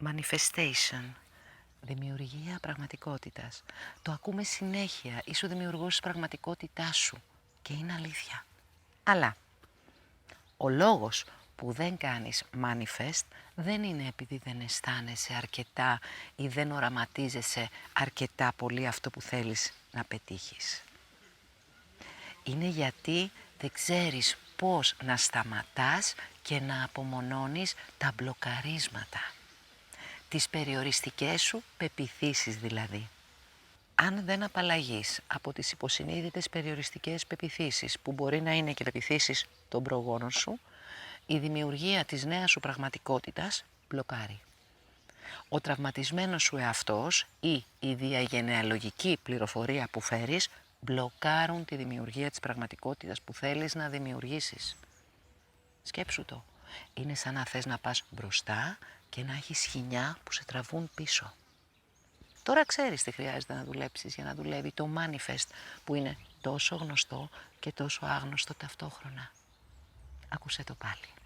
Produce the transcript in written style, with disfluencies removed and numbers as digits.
Manifestation. Δημιουργία πραγματικότητας. Το ακούμε συνέχεια. Είσαι ο δημιουργός της πραγματικότητάς σου. Και είναι αλήθεια. Αλλά ο λόγος που δεν κάνεις manifest δεν είναι επειδή δεν αισθάνεσαι αρκετά ή δεν οραματίζεσαι αρκετά πολύ αυτό που θέλεις να πετύχεις. Είναι γιατί δεν ξέρεις πώς να σταματάς και να απομονώνεις τα μπλοκαρίσματα. Τις περιοριστικές σου πεποιθήσεις δηλαδή. Αν δεν απαλλαγείς από τις υποσυνείδητες περιοριστικές πεποιθήσεις, που μπορεί να είναι και πεποιθήσεις των προγόνων σου, η δημιουργία της νέας σου πραγματικότητας μπλοκάρει. Ο τραυματισμένος σου εαυτός ή η διαγενεαλογική πληροφορία που φέρεις μπλοκάρουν τη δημιουργία της πραγματικότητας που θέλεις να δημιουργήσεις. Σκέψου το. Είναι σαν να θες να πας μπροστά και να έχεις σχοινιά που σε τραβούν πίσω. Τώρα ξέρεις τι χρειάζεται να δουλέψεις για να δουλεύει το manifest που είναι τόσο γνωστό και τόσο άγνωστο ταυτόχρονα. Άκουσέ το πάλι.